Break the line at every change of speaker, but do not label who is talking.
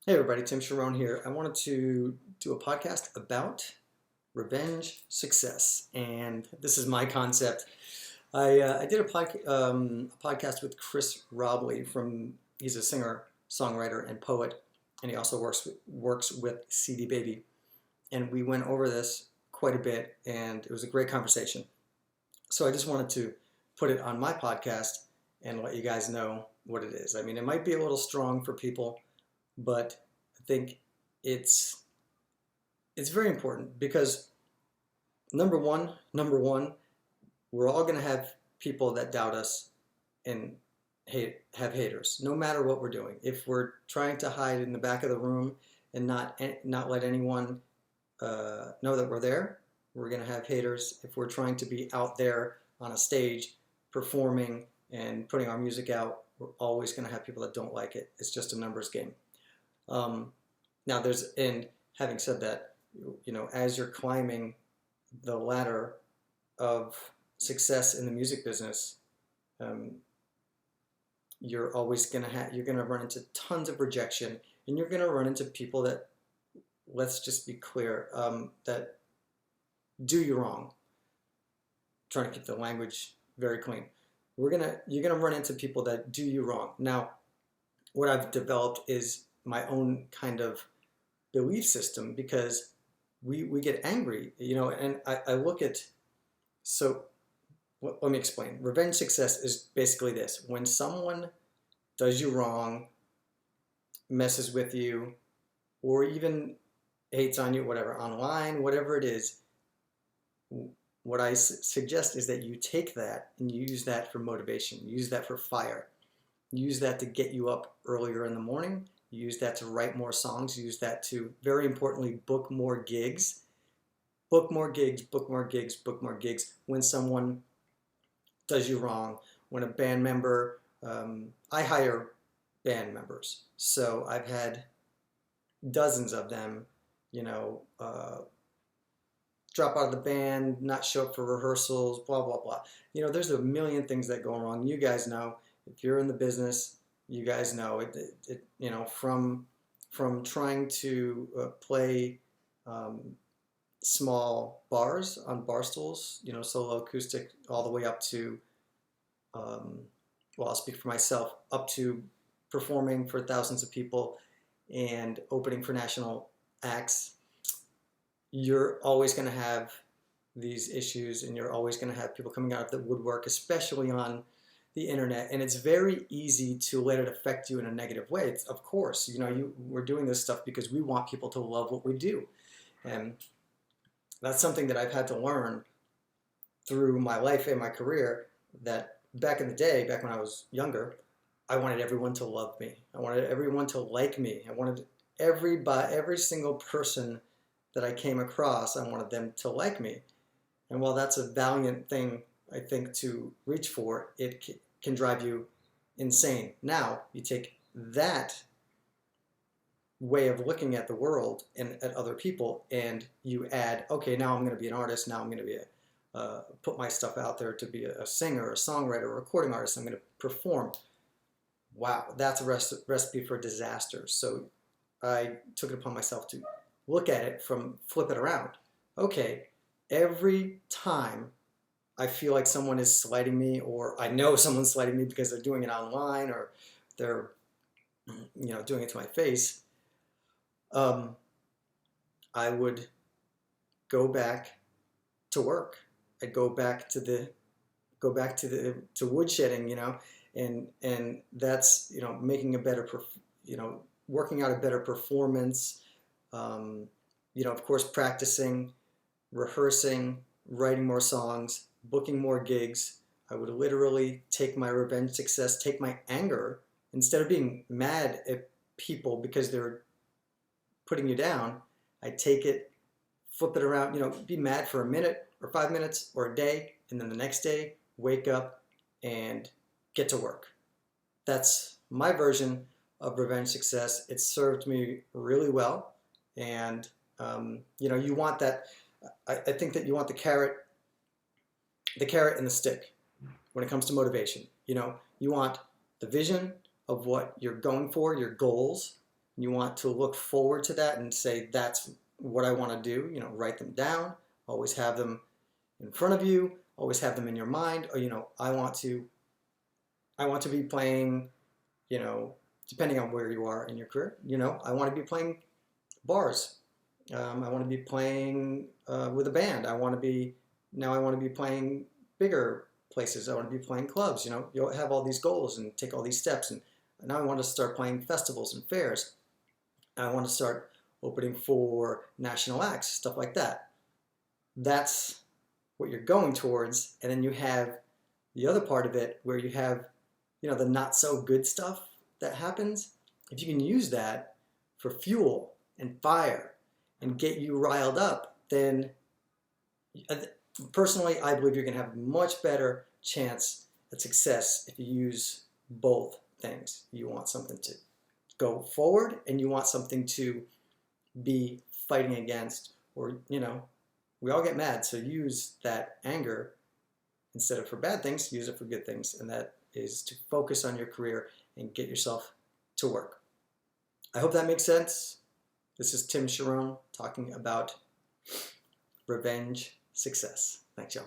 Hey everybody, Tim Charron here. I wanted to do a podcast about revenge success, and this is my concept. I did a podcast with Chris Robley he's a singer, songwriter, and poet, and he also works with CD Baby, and we went over this quite a bit, and it was a great conversation. So I just wanted to put it on my podcast and let you guys know what it is. I mean, it might be a little strong for people, but I think it's it's very important because number one, we're all going to have people that doubt us and have haters, no matter what we're doing. If we're trying to hide in the back of the room and not let anyone know that we're there, we're going to have haters. If we're trying to be out there on a stage performing and putting our music out, we're always going to have people that don't like it. It's just a numbers game. Um, Now, and having said that, as you're climbing the ladder of success in the music business, um, you're gonna run into tons of rejection, and you're gonna run into people that, let's just be clear, that do you wrong. Trying to keep the language very clean. You're gonna run into people that do you wrong. Now, what I've developed is my own kind of belief system, because we get angry, and I look at, so let me explain. Revenge success is basically this: when someone does you wrong, messes with you, or even hates on you, whatever, online, whatever it is, what I suggest is that you take that and you use that for motivation, use that for fire, use that to get you up earlier in the morning, use that to write more songs, use that to, very importantly, book more gigs. Book more gigs, book more gigs, book more gigs. When someone does you wrong, when a band member, I hire band members, so I've had dozens of them, drop out of the band, not show up for rehearsals, blah, blah, blah. There's a million things that go wrong. You guys know, if you're in the business, you guys know it from trying to play small bars on bar stools, solo acoustic, all the way up to, well, I'll speak for myself, up to performing for thousands of people and opening for national acts. You're always going to have these issues, and you're always going to have people coming out of the woodwork, especially on the internet, and it's very easy to let it affect you in a negative way. Of course, we're doing this stuff because we want people to love what we do, and that's something that I've had to learn through my life and my career, that back in the day, back when I was younger, I wanted everyone to love me. I wanted everyone to like me. I wanted every single person that I came across, I wanted them to like me. And while that's a valiant thing, I think, to reach for, it can drive you insane. Now, you take that way of looking at the world and at other people, and you add, okay, now I'm going to be an artist. Now I'm going to be put my stuff out there to be a singer, a songwriter, a recording artist. I'm going to perform. Wow, that's a recipe for disaster. So I took it upon myself to look at it flip it around. Okay, every time I feel like someone is slighting me, or I know someone's slighting me because they're doing it online, or they're, doing it to my face, I would go back to work. I'd go back to woodshedding, and that's, making a better, working out a better performance, of course, practicing, rehearsing, writing more songs, booking more gigs. I would literally take my revenge success, take my anger, instead of being mad at people because they're putting you down, I take it, flip it around, be mad for a minute or 5 minutes or a day, and then the next day, wake up and get to work. That's my version of revenge success. It served me really well. And, you want that. I think that you want the carrot and the stick when it comes to motivation. You want the vision of what you're going for, your goals, You want to look forward to that and say, that's what I want to do. You know, write them down, always have them in front of you, always have them in your mind. Or, you know, I want to be playing, you know, depending on where you are in your career, you know, I want to be playing bars. I want to be playing with a band. I want to be playing bigger places. I want to be playing clubs. You know, you'll have all these goals and take all these steps. And now I want to start playing festivals and fairs. I want to start opening for national acts, stuff like that. That's what you're going towards. And then you have the other part of it where you have, you know, the not so good stuff that happens. If you can use that for fuel and fire and get you riled up, then personally, I believe you're going to have a much better chance at success if you use both things. You want something to go forward and you want something to be fighting against, or, you know, we all get mad, so use that anger instead of for bad things, use it for good things, and that is to focus on your career and get yourself to work. I hope that makes sense. This is Tim Charron talking about revenge success. Thanks, y'all.